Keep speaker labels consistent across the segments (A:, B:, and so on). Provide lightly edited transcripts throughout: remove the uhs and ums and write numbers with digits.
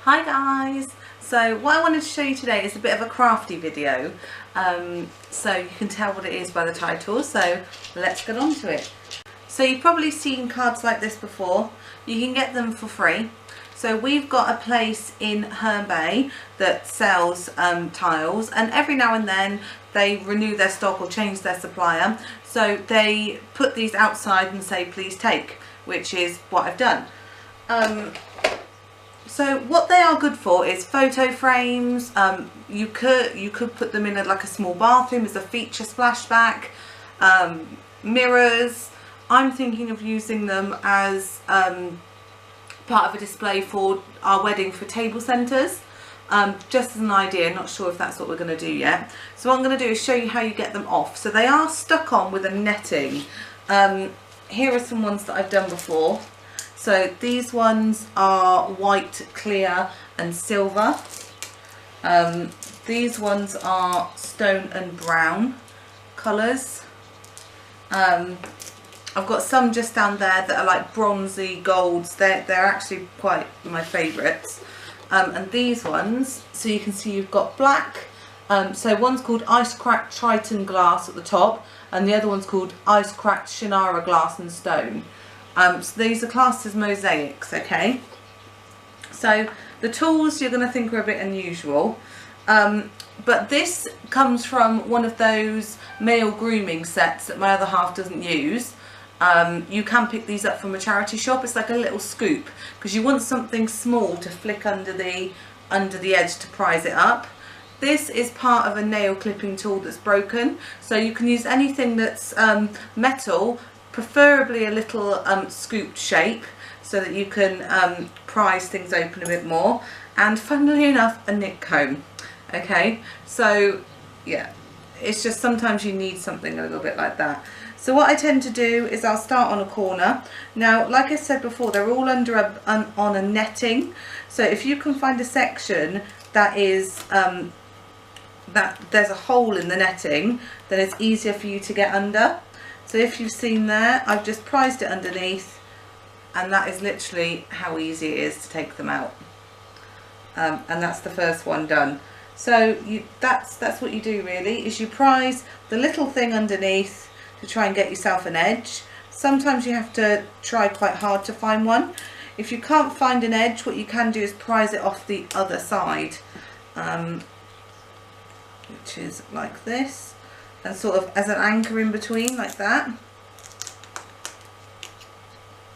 A: Hi guys! So what I wanted to show you today is a bit of a crafty video, so you can tell what it is by the title, so let's get on to it. So you've probably seen cards like this before. You can get them for free. So we've got a place in Herne Bay that sells tiles, and every now and then they renew their stock or change their supplier, so they put these outside and say please take, which is what I've done. So what they are good for is photo frames. You could put them in like a small bathroom as a feature splashback, mirrors. I'm thinking of using them as part of a display for our wedding for table centres, just as an idea. Not sure if that's what we're going to do yet. So what I'm going to do is show you how you get them off. So they are stuck on with a netting. Here are some ones that I've done before. So these ones are white, clear and silver. These ones are stone and brown colours. I've got some just down there that are like bronzy golds. They're actually quite my favourites. And these ones, so you can see you've got black. So one's called Ice Cracked Triton Glass at the top, and the other one's called Ice Cracked Shannara Glass and Stone. So these are classed as mosaics, okay? So the tools you're going to think are a bit unusual, but this comes from one of those male grooming sets that my other half doesn't use. You can pick these up from a charity shop. It's like a little scoop because you want something small to flick under the edge to prise it up. This is part of a nail clipping tool that's broken, so you can use anything that's metal, preferably a little scooped shape, so that you can prise things open a bit more, and funnily enough a nick comb. Okay, so yeah, it's just sometimes you need something a little bit like that. So what I tend to do is I'll start on a corner. Now like I said before, they're all under on a netting, so if you can find a section that is that there's a hole in the netting, then it's easier for you to get under. So if you've seen there, I've just prised it underneath, and that is literally how easy it is to take them out. And that's the first one done. So that's what you do really, is you prise the little thing underneath to try and get yourself an edge. Sometimes you have to try quite hard to find one. If you can't find an edge, what you can do is prise it off the other side, which is like this, and sort of as an anchor in between like that,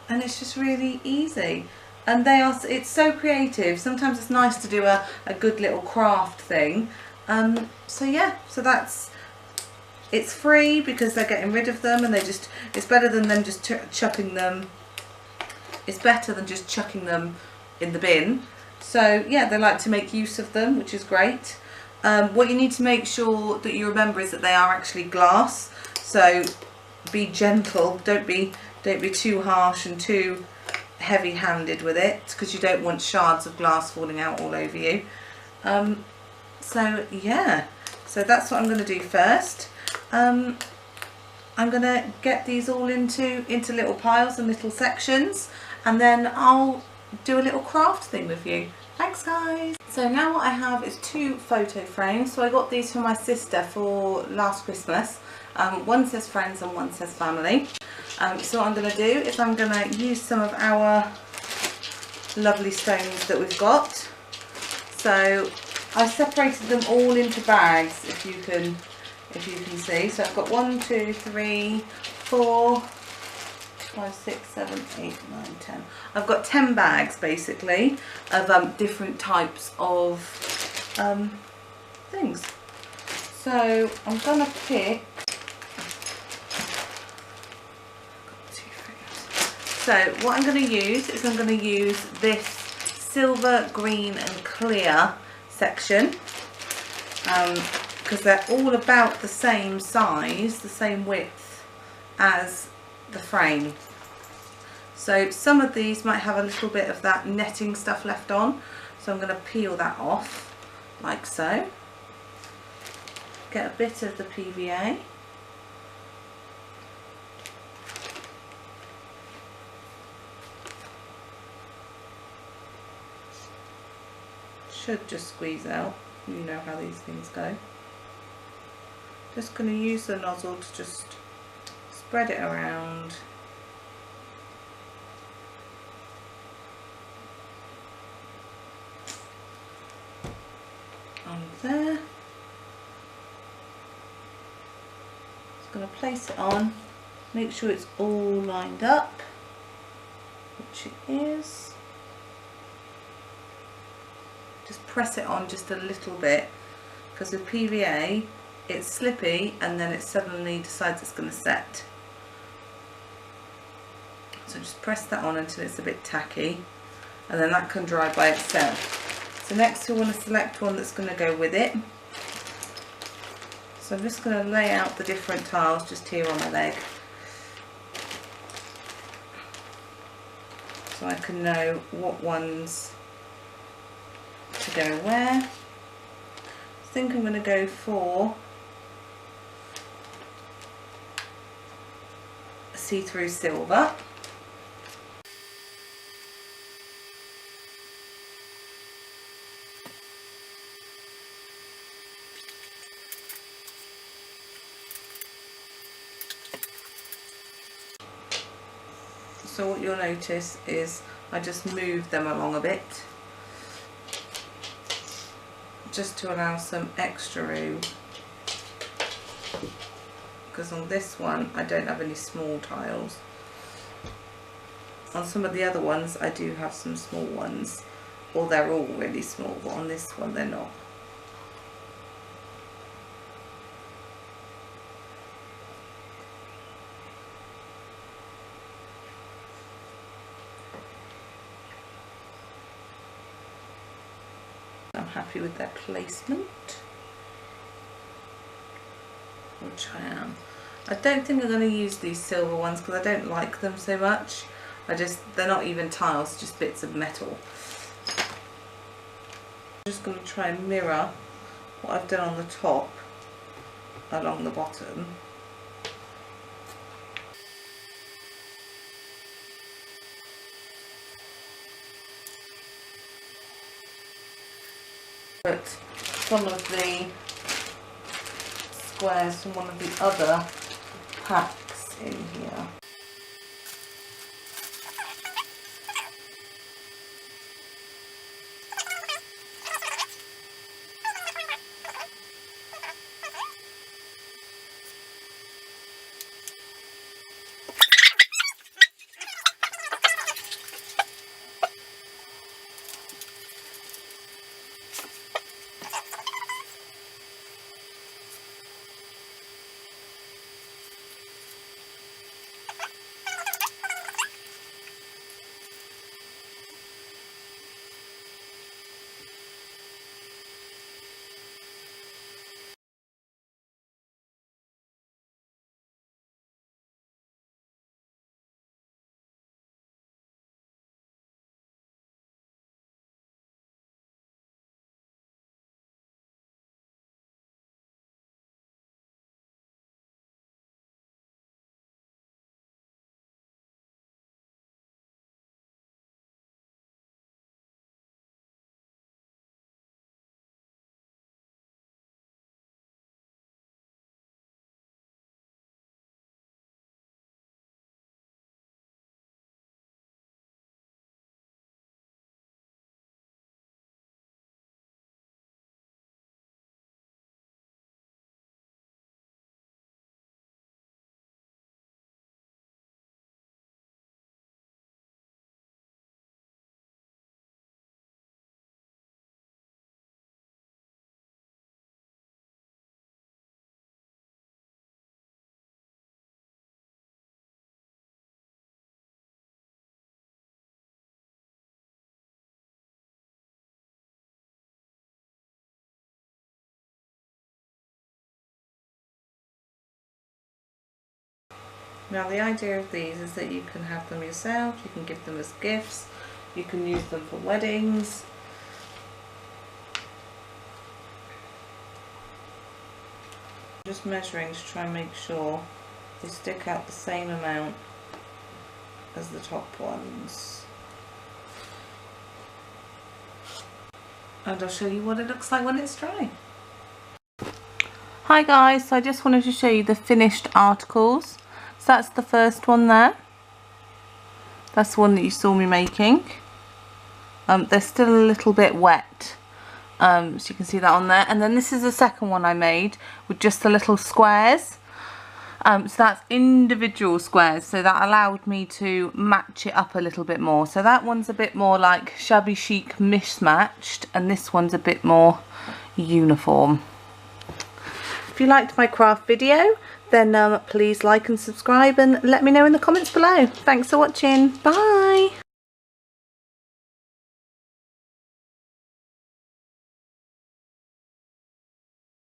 A: and it's just really easy. And it's so creative. Sometimes it's nice to do a good little craft thing. So yeah, so it's free because they're getting rid of them, and it's better than them just chucking them. It's better than just chucking them in the bin. So yeah, they like to make use of them, which is great. What you need to make sure that you remember is that they are actually glass, so be gentle. Don't be too harsh and too heavy-handed with it, because you don't want shards of glass falling out all over you. So yeah, so that's what I'm going to do first. I'm going to get these all into little piles and little sections, and then I'll do a little craft thing with you. Thanks guys! So now what I have is 2 photo frames. So I got these for my sister for last Christmas. One says friends and one says family. So what I'm going to do is I'm going to use some of our lovely stones that we've got. So I separated them all into bags, if you can see. So I've got 1, 2, 3, 4, 5, 6, 7, 8, 9, 10. I've got 10 bags basically of different types of things. So I'm gonna pick. So what I'm going to use is I'm going to use this silver, green and clear section, because they're all about the same size, the same width as the frame. So some of these might have a little bit of that netting stuff left on, so I'm going to peel that off like so. Get a bit of the PVA. should just squeeze out. You know how these things go. Just going to use the nozzle to just spread it around. On there. Just going to place it on, make sure it's all lined up, which it is. Just press it on just a little bit, because with PVA it's slippy and then it suddenly decides it's going to set. So just press that on until it's a bit tacky, and then that can dry by itself. So next we want to select one that's going to go with it. So I'm just going to lay out the different tiles just here on my leg, so I can know what ones to go where. I think I'm going to go for see-through silver. So what you'll notice is I just move them along a bit, just to allow some extra room, because on this one I don't have any small tiles. On some of the other ones I do have some small ones, or they're all really small, but on this one they're not. I'm happy with their placement, which I am. I don't think I'm going to use these silver ones because I don't like them so much. They're not even tiles, just bits of metal. I'm just going to try and mirror what I've done on the top along the bottom. Put some of the squares from one of the other packs in here. Now the idea of these is that you can have them yourself, you can give them as gifts, you can use them for weddings. Just measuring to try and make sure they stick out the same amount as the top ones. and I'll show you what it looks like when it's dry. Hi guys, so I just wanted to show you the finished articles. So that's the first one there. That's the one that you saw me making. They're still a little bit wet, so you can see that on there. And then this is the second one I made with just the little squares. So that's individual squares, so that allowed me to match it up a little bit more. So that one's a bit more like shabby chic mismatched, and this one's a bit more uniform. If you liked my craft video, then please like and subscribe and let me know in the comments below. Thanks for watching. Bye.